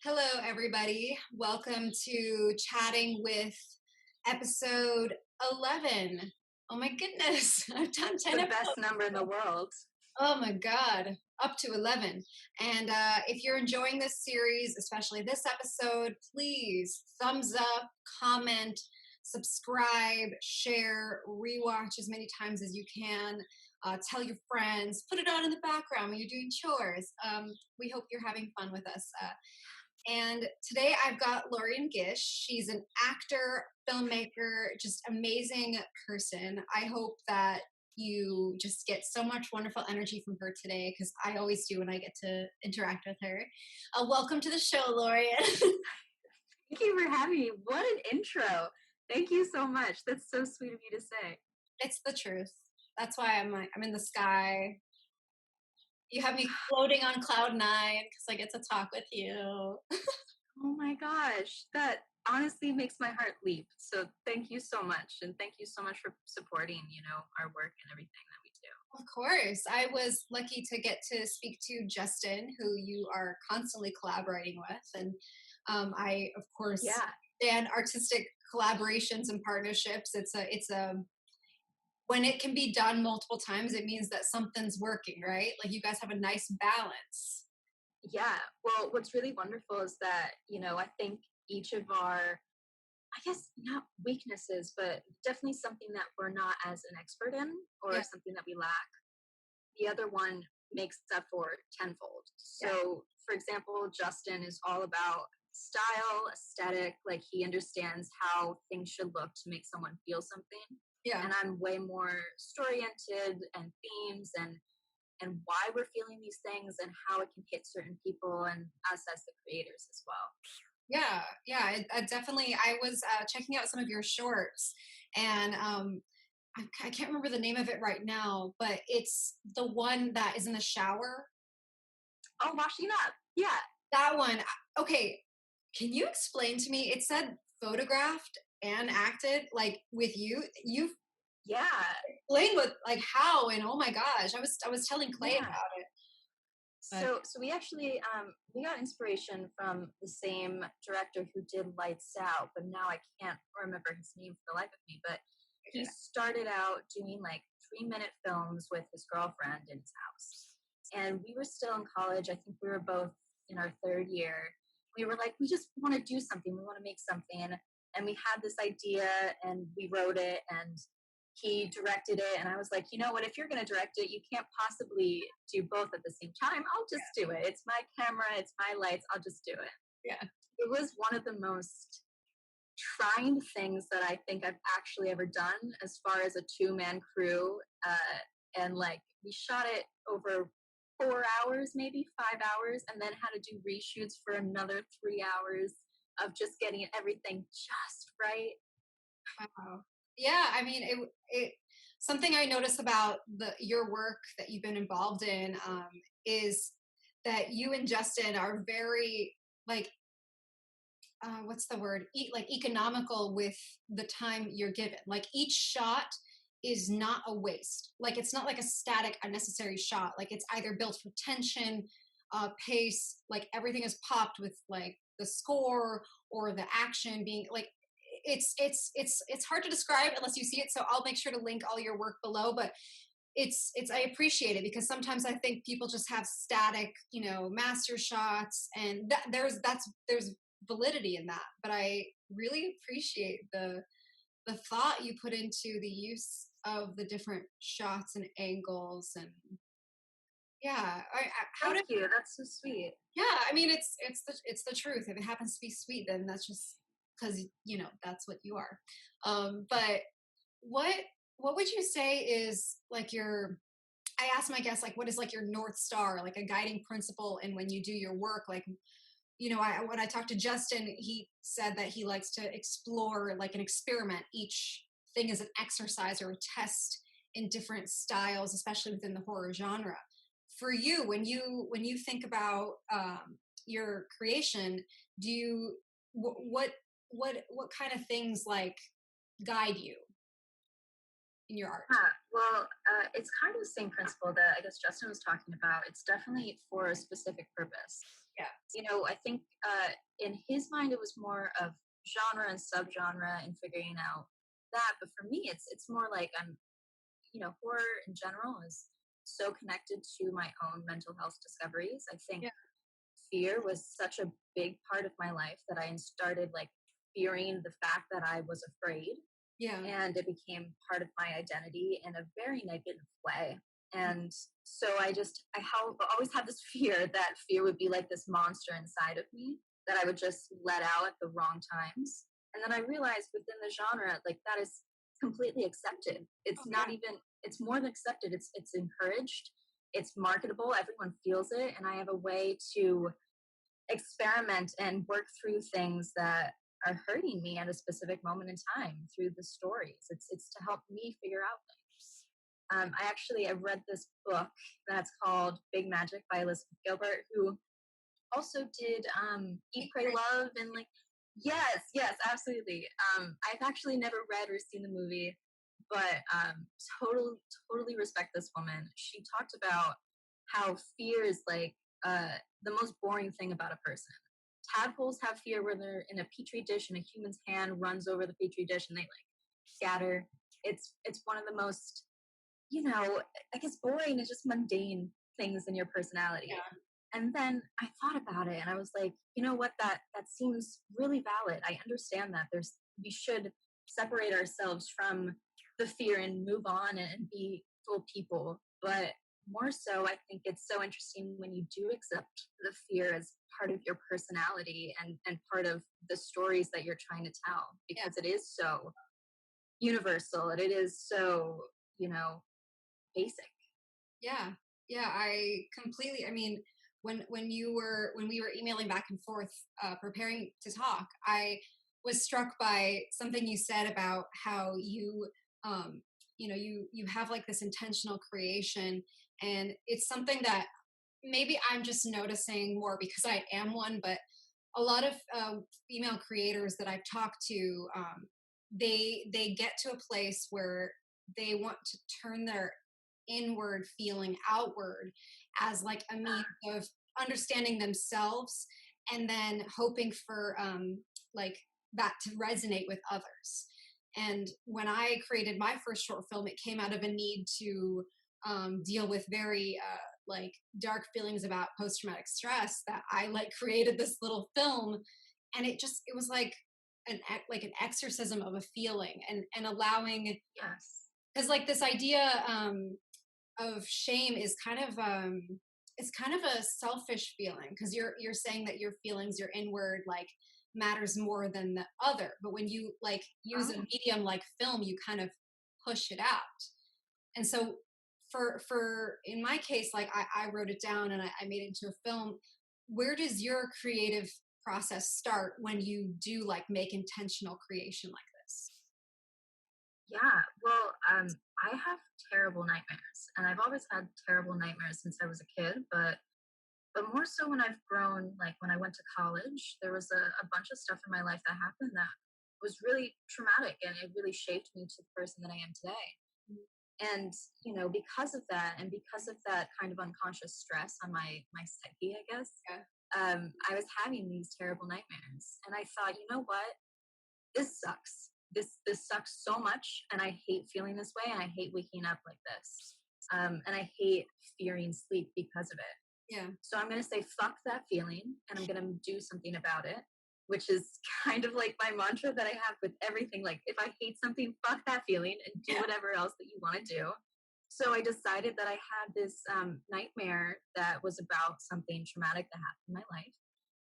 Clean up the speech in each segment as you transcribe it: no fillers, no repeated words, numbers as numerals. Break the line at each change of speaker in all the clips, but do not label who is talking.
Hello, everybody. Welcome to Chatting with episode 11. Oh my goodness, I've done 10
The
episodes.
best number in the world.
Oh my God, up to 11. And if you're enjoying this series, especially this episode, please thumbs up, comment, subscribe, share, rewatch as many times as you can. Tell your friends, put it on in the background when you're doing chores. We hope you're having fun with us. And today I've got LORIAN GISH. She's an actor, filmmaker, just amazing person. I hope that you just get so much wonderful energy from her today, because I always do when I get to interact with her. Welcome to the show, LORIAN.
Thank you for having me. What an intro. Thank you so much. That's so sweet of you to say.
It's the truth. That's why I'm in the sky. You have me floating on cloud 9 because I get to talk with you.
Oh my gosh. That honestly makes my heart leap. So thank you so much. And thank you so much for supporting, our work and everything that we do.
Of course. I was lucky to get to speak to Justin, who you are constantly collaborating with. And I, of course,
Yeah.
stand artistic collaborations and partnerships. When it can be done multiple times, it means that something's working, right? Like you guys have a nice balance.
Yeah. Well, what's really wonderful is that, I think each of our, I guess not weaknesses, but definitely something that we're not as an expert in or
Yeah.
something that we lack. The other one makes up for tenfold. So,
Yeah.
for example, Justin is all about style, aesthetic, like he understands how things should look to make someone feel something.
Yeah.
And I'm way more story-oriented and themes and why we're feeling these things and how it can hit certain people and us as the creators as well.
Yeah. I definitely, I was checking out some of your shorts, and I can't remember the name of it right now, but it's the one that is in the shower.
Oh, washing up. Yeah.
That one. Okay. Can you explain to me? It said photographed and acted like with you. You
Yeah.
explained what, like how, and oh my gosh, I was telling Clay
Yeah.
about it. But
So we actually we got inspiration from the same director who did Lights Out, but now I can't remember his name for the life of me. But he started out doing like 3-minute films with his girlfriend in his house, and we were still in college. I think we were both in our third year. We were like, we just want to do something. We want to make something, and we had this idea, and we wrote it, and he directed it, and I was like, you know what, if you're going to direct it, you can't possibly do both at the same time. I'll just do it. It's my camera, it's my lights, I'll just do it.
Yeah.
It was one of the most trying things that I think I've actually ever done as far as a 2-man crew, and like we shot it over 4 hours, maybe 5 hours, and then had to do reshoots for another 3 hours of just getting everything just right.
Wow. Yeah, I mean, it something I notice about your work that you've been involved in is that you and Justin are very like what's the word? Like economical with the time you're given. Like each shot is not a waste. Like it's not like a static, unnecessary shot. Like it's either built for tension, pace. Like everything is popped with like the score or the action being like it's hard to describe unless you see it, so I'll make sure to link all your work below. But it's I appreciate it, because sometimes I think people just have static, master shots, and there's validity in that. But I really appreciate the thought you put into the use of the different shots and angles. And yeah,
Thank you. That's so sweet.
yeah, I mean, it's the truth. If it happens to be sweet, then that's just because that's what you are. But what what would you say is like your? I asked my guests, like, what is like your North Star, like a guiding principle, and when you do your work, like, when I talked to Justin, he said that he likes to explore like an experiment. Each thing is an exercise or a test in different styles, especially within the horror genre. For you, when you think about your creation, do you what kind of things like guide you in your art?
Well, it's kind of the same principle that I guess Justin was talking about. It's definitely for a specific purpose.
Yeah.
I think in his mind it was more of genre and subgenre and figuring out that. But for me, it's more like horror in general is so connected to my own mental health discoveries. I think
Yeah.
fear was such a big part of my life that I started like fearing the fact that I was afraid,
Yeah.
and it became part of my identity in a very negative way. And so always had this fear that fear would be like this monster inside of me that I would just let out at the wrong times. And then I realized within the genre, like that is completely accepted. It's
Oh,
not
yeah.
even, it's more than accepted. It's encouraged. It's marketable. Everyone feels it. And I have a way to experiment and work through things that are hurting me at a specific moment in time through the stories. It's to help me figure out things. I've read this book that's called Big Magic by Elizabeth Gilbert, who also did Eat, Pray, Love, and like yes, absolutely. I've actually never read or seen the movie, but totally respect this woman. She talked about how fear is like the most boring thing about a person. Tadpoles have fear where they're in a petri dish and a human's hand runs over the petri dish and they like scatter. It's one of the most, I guess boring and just mundane things in your personality.
Yeah.
And then I thought about it and I was like, you know what, that seems really valid. I understand that we should separate ourselves from the fear and move on and be full people. But more so, I think it's so interesting when you do accept the fear as part of your personality and part of the stories that you're trying to tell, because it is so universal and it is so, basic.
Yeah. Yeah. I completely, I mean, when we were emailing back and forth, preparing to talk, I was struck by something you said about how um, you have like this intentional creation, and it's something that maybe I'm just noticing more because I am one, but a lot of female creators that I've talked to, they get to a place where they want to turn their inward feeling outward as like a means of understanding themselves, and then hoping for like that to resonate with others. And when I created my first short film, it came out of a need to deal with very like dark feelings about post-traumatic stress, that I like created this little film, and it was like an exorcism of a feeling, and allowing,
Yes.
because like this idea of shame is kind of it's kind of a selfish feeling, because you're saying that your feelings, your inward, like matters more than the other, but when you like use a medium like film, you kind of push it out. And so for in my case, like I wrote it down and I made it into a film. Where does your creative process start when you do like make intentional creation like this?
Yeah, well, I have terrible nightmares, and I've always had terrible nightmares since I was a kid. But more so when I've grown, like when I went to college, there was a bunch of stuff in my life that happened that was really traumatic, and it really shaped me to the person that I am today. And because of that, and because of that kind of unconscious stress on my psyche, I guess,
Yeah.
I was having these terrible nightmares, and I thought, you know what, this sucks. This sucks so much, and I hate feeling this way, and I hate waking up like this, and I hate fearing sleep because of it.
Yeah.
So I'm going to say fuck that feeling, and I'm going to do something about it, which is kind of like my mantra that I have with everything. Like if I hate something, fuck that feeling and do whatever else that you want to do. So I decided that I had this nightmare that was about something traumatic that happened in my life.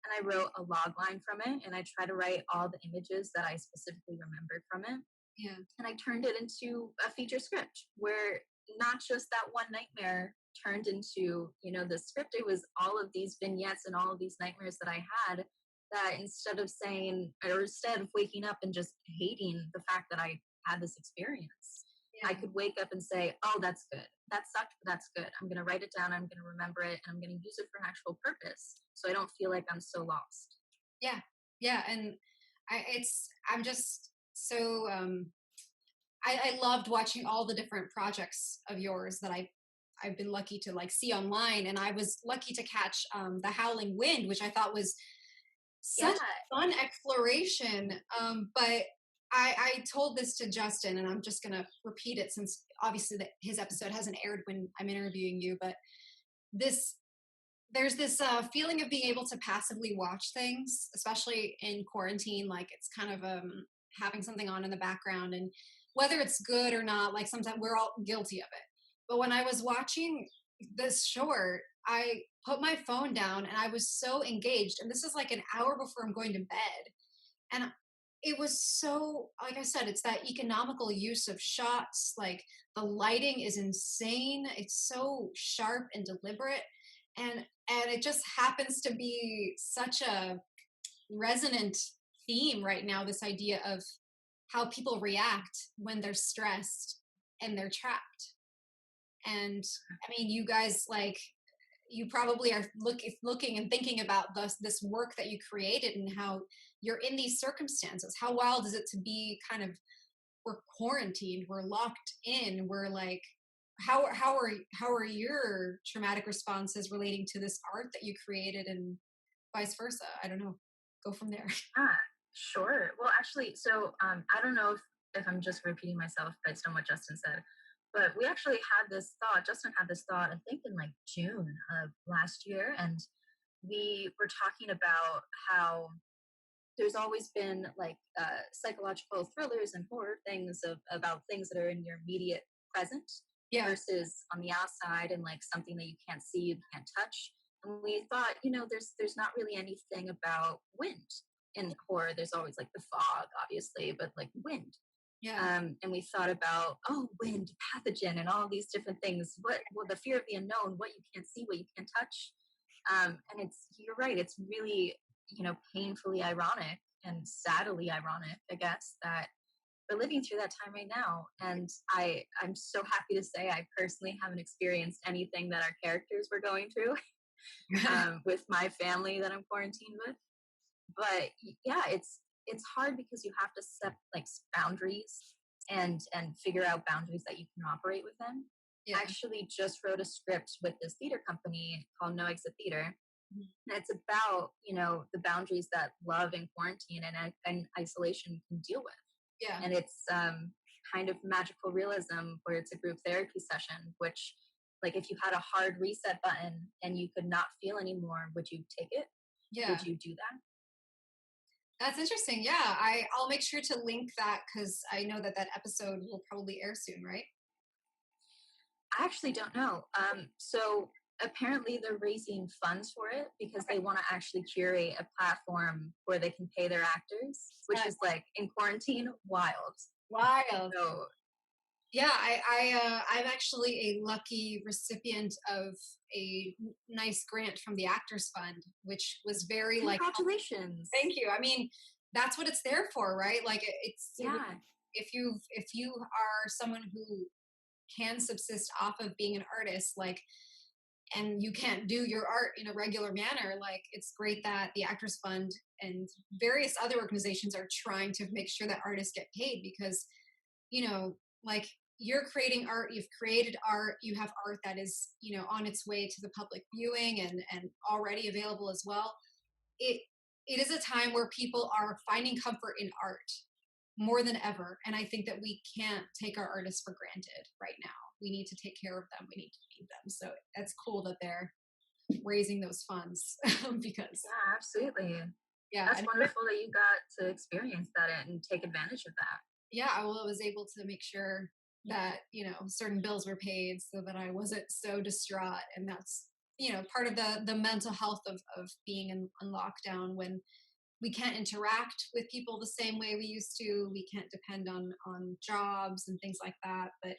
And I wrote a log line from it, and I tried to write all the images that I specifically remembered from it.
Yeah.
And I turned it into a feature script where not just that one nightmare turned into, the script. It was all of these vignettes and all of these nightmares that I had, that instead of waking up and just hating the fact that I had this experience, I could wake up and say, oh, that's good. That sucked, but that's good. I'm going to write it down. I'm going to remember it, and I'm going to use it for an actual purpose, so I don't feel like I'm so lost.
Yeah. Yeah. And I'm just so, I loved watching all the different projects of yours that I've been lucky to like see online, and I was lucky to catch The Howling Wind, which I thought was
Yeah.
such fun exploration. But I told this to Justin, and I'm just gonna repeat it since obviously his episode hasn't aired when I'm interviewing you. But this there's this feeling of being able to passively watch things, especially in quarantine. Like it's kind of having something on in the background, and whether it's good or not, like sometimes we're all guilty of it. But when I was watching this short, I put my phone down and I was so engaged. And this is like an hour before I'm going to bed. And it was so, like I said, it's that economical use of shots. Like the lighting is insane. It's so sharp and deliberate. And it just happens to be such a resonant theme right now, this idea of how people react when they're stressed and they're trapped. And I mean, you guys, like, you probably are looking and thinking about this work that you created and how you're in these circumstances. How wild is it to be kind of, we're quarantined, we're locked in, we're like, how are your traumatic responses relating to this art that you created, and vice versa? I don't know. Go from there.
Ah, sure. Well, actually, so I don't know if I'm just repeating myself based on what Justin said, but we actually had this thought. Justin had this thought, I think, in like June of last year, and we were talking about how there's always been like psychological thrillers and horror things about things that are in your immediate present
Yeah.
versus on the outside and like something that you can't see, you can't touch. And we thought, there's not really anything about wind in horror. There's always like the fog, obviously, but like wind.
Yeah.
And we thought about, wind, pathogen, and all these different things. Well, the fear of the unknown, what you can't see, what you can't touch. And you're right. It's really, painfully ironic and sadly ironic, I guess, that we're living through that time right now. And I'm so happy to say I personally haven't experienced anything that our characters were going through with my family that I'm quarantined with. But yeah, it's hard because you have to set like boundaries and figure out boundaries that you can operate with them.
Yeah.
I actually just wrote a script with this theater company called No Exit Theater. And it's about, the boundaries that love and quarantine and isolation can deal with.
Yeah.
And it's kind of magical realism where it's a group therapy session, which, like, if you had a hard reset button and you could not feel anymore, would you take it?
Yeah.
Would you do that?
That's interesting. Yeah. I'll make sure to link that because I know that episode will probably air soon, right?
I actually don't know. So apparently they're raising funds for it because they want to actually curate a platform where they can pay their actors, which is like in quarantine, wild. So,
yeah, I'm actually a lucky recipient of a nice grant from the Actors Fund, which was very like,
congratulations.
Thank you. I mean, that's what it's there for, right? Like it's, if you are someone who can subsist off of being an artist, like, and you can't do your art in a regular manner, like it's great that the Actors Fund and various other organizations are trying to make sure that artists get paid because, like, you're creating art, you've created art, you have art that is, on its way to the public viewing and already available as well. It is a time where people are finding comfort in art more than ever. And I think that we can't take our artists for granted right now. We need to take care of them. We need to feed them. So that's cool that they're raising those funds because.
Yeah, absolutely.
Yeah.
That's wonderful that you got to experience that and take advantage of that.
Yeah. I was able to make sure that, certain bills were paid so that I wasn't so distraught. And that's, part of the mental health of being in lockdown when we can't interact with people the same way we used to. We can't depend on jobs and things like that. But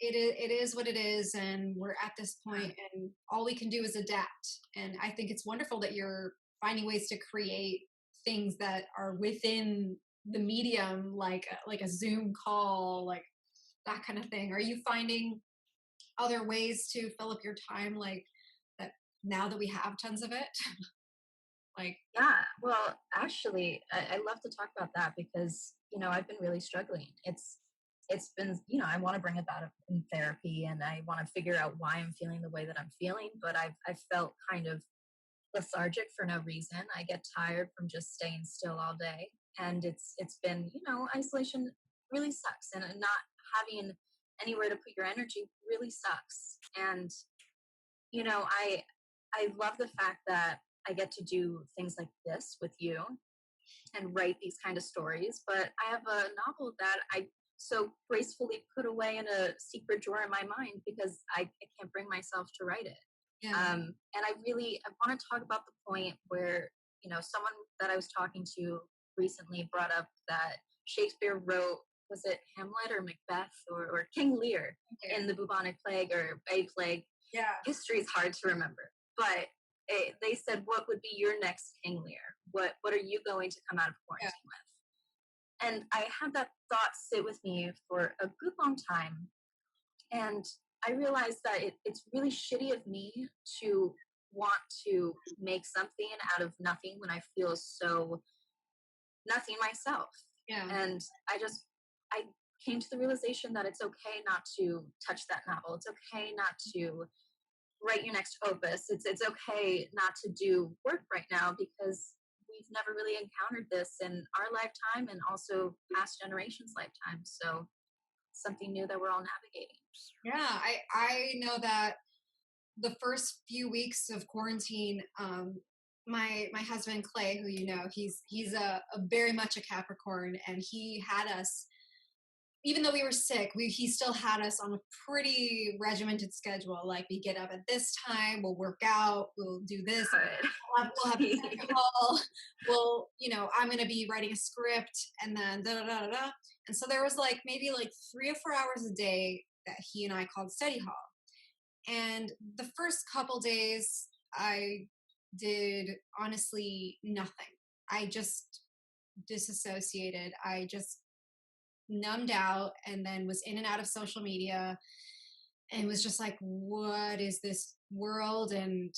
it is what it is, and we're at this point, and all we can do is adapt. And I think it's wonderful that you're finding ways to create things that are within the medium, like a Zoom call, like that kind of thing. Are you finding other ways to fill up your time, like that now that we have tons of it? Like,
yeah, well, actually, I love to talk about that because, I've been really struggling. It's it's been, you know, I want to bring about in therapy, and I want to figure out why I'm feeling the way that I'm feeling. But I've felt kind of lethargic for no reason. I get tired from just staying still all day, and it's been, you know, isolation really sucks, and not having anywhere to put your energy really sucks. And you know, I love the fact that I get to do things like this with you and write these kind of stories. But I have a novel that I so gracefully put away in a secret drawer in my mind because I can't bring myself to write it.
Yeah.
And I want to talk about the point where, you know, someone that I was talking to recently brought up that Shakespeare wrote, was it Hamlet or Macbeth or King Lear in the bubonic plague or a plague?
Yeah.
History is hard to remember, but they said, what would be your next King Lear? What are you going to come out of quarantine with? And I had that thought sit with me for a good long time. And I realized that it's really shitty of me to want to make something out of nothing when I feel so nothing myself.
Yeah.
And I came to the realization that it's okay not to touch that novel. It's okay not to write your next opus. It's okay not to do work right now because we've never really encountered this in our lifetime and also past generations' lifetimes. So something new that we're all navigating.
Yeah, I know that the first few weeks of quarantine, my husband Clay, who you know, he's a very much a Capricorn, and he had us, even though we were sick, he still had us on a pretty regimented schedule. Like, we get up at this time, we'll work out, we'll do this, we'll have a call, we'll, you know, I'm gonna be writing a script, and then da da da da. And so there was like maybe like 3 or 4 hours a day that he and I called study hall. And the first couple days, I did honestly nothing. I just disassociated. I just numbed out and then was in and out of social media and was just like, what is this world? And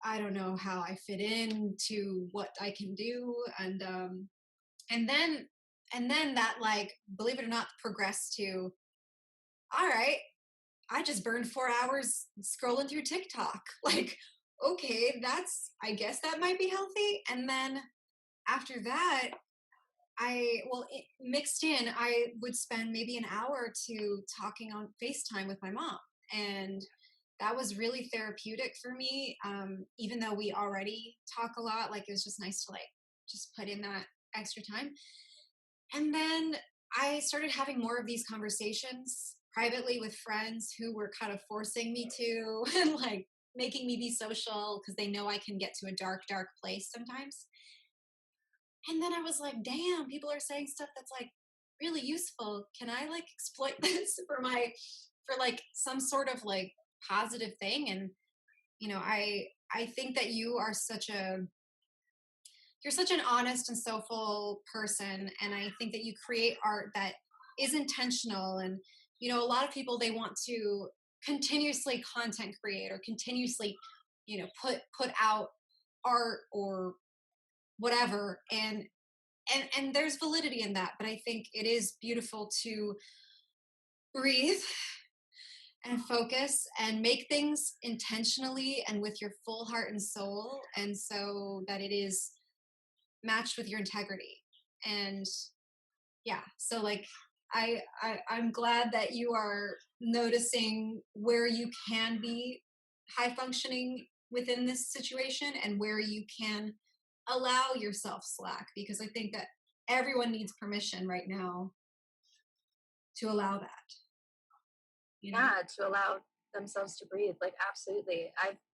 I don't know how I fit into what I can do. And then that, like, believe it or not, progressed to, all right, I just burned 4 hours scrolling through TikTok. Like, okay, I guess that might be healthy. And then after that, mixed in, I would spend maybe an hour or two talking on FaceTime with my mom. And that was really therapeutic for me. Even though we already talk a lot, like, it was just nice to, like, just put in that extra time. And then I started having more of these conversations privately with friends who were kind of forcing me to and like making me be social because they know I can get to a dark, dark place sometimes. And then I was like, damn, people are saying stuff that's like really useful. Can I like exploit this for like some sort of like positive thing? And you know, I think that you're such an honest and soulful person, and I think that you create art that is intentional. And you know, a lot of people, they want to continuously content create or continuously, you know, put out art or whatever, and there's validity in that, but I think it is beautiful to breathe and focus and make things intentionally and with your full heart and soul, and so that it is matched with your integrity. And yeah, so like I'm glad that you are noticing where you can be high functioning within this situation and where you can allow yourself slack, because I think that everyone needs permission right now to allow that, you know?
Yeah, to allow themselves to breathe. Like, absolutely.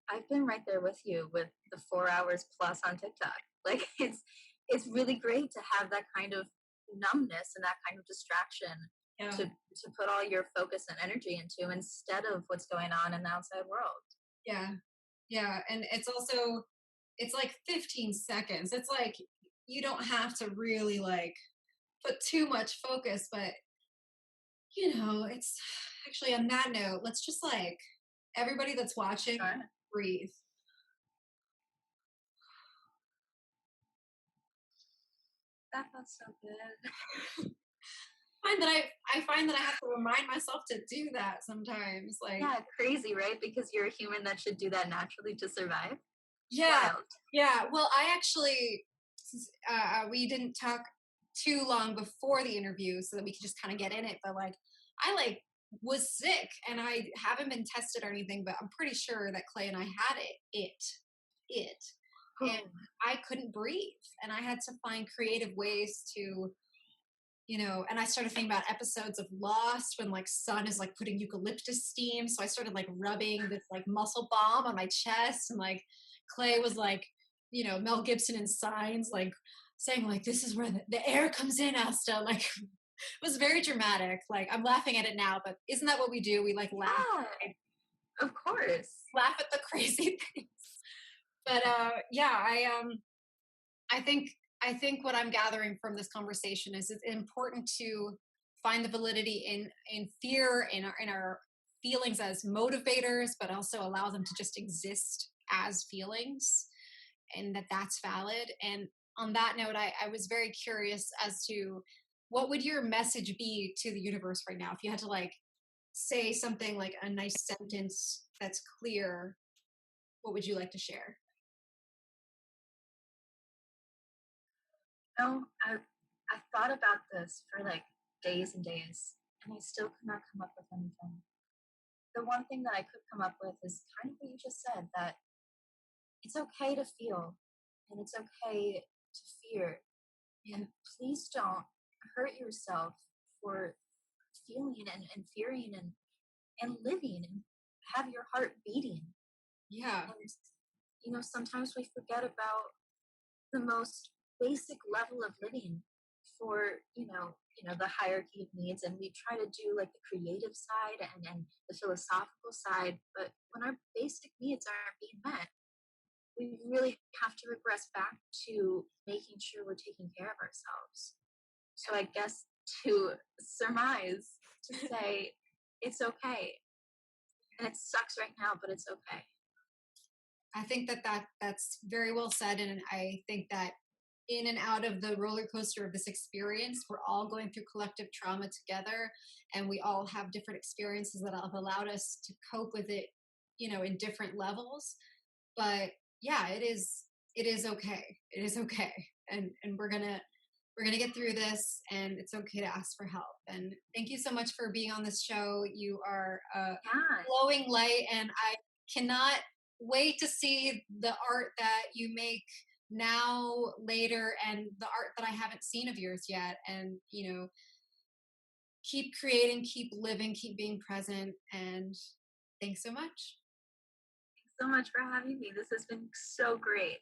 I've been right there with you with the 4 hours plus on TikTok. Like, it's really great to have that kind of numbness and that kind of distraction
Yeah.
to put all your focus and energy into instead of what's going on in the outside world.
Yeah, and it's like 15 seconds. It's like you don't have to really like put too much focus, but you know, it's actually, on that note, let's just like, everybody that's watching,
Sure.
breathe.
That felt so good.
I find that I have to remind myself to do that sometimes. Like,
Yeah, crazy, right? Because you're a human that should do that naturally to survive.
yeah,
Wild.
yeah. Well, I actually, we didn't talk too long before the interview so that we could just kind of get in it. But like, I like was sick and I haven't been tested or anything, but I'm pretty sure that Clay and I had it, and I couldn't breathe, and I had to find creative ways to, and I started thinking about episodes of Lost when like Sun is like putting eucalyptus steam. So I started like rubbing this like muscle balm on my chest, and like Clay was like, Mel Gibson in Signs, like saying like, this is where the air comes in, Asta. Like it was very dramatic. Like I'm laughing at it now, but isn't that what we do? We like
Yeah, of course.
laugh at the crazy things. But yeah, I think I think what I'm gathering from this conversation is it's important to find the validity in fear, in our feelings as motivators, but also allow them to just exist as feelings, and that's valid. And on that note, I was very curious as to what would your message be to the universe right now if you had to like say something like a nice sentence that's clear. What would you like to share?
No, I thought about this for like days and days, and I still could not come up with anything. The one thing that I could come up with is kind of what you just said, that it's okay to feel and it's okay to fear. And please don't hurt yourself for feeling and fearing and living and have your heart beating.
Yeah.
And, sometimes we forget about the most basic level of living for the hierarchy of needs, and we try to do like the creative side and the philosophical side, but when our basic needs aren't being met, we really have to regress back to making sure we're taking care of ourselves. So I guess to surmise, to say it's okay, and it sucks right now, but it's okay.
I think that's very well said, and I think that in and out of the roller coaster of this experience, we're all going through collective trauma together, and we all have different experiences that have allowed us to cope with it, in different levels. But yeah, it is okay. It is okay, and we're gonna get through this, and it's okay to ask for help. And thank you so much for being on this show. You are a
Yeah.
glowing light, and I cannot wait to see the art that you make now, later, and the art that I haven't seen of yours yet. And keep creating, keep living, keep being present. And thanks so much.
So much for having me. This has been so great.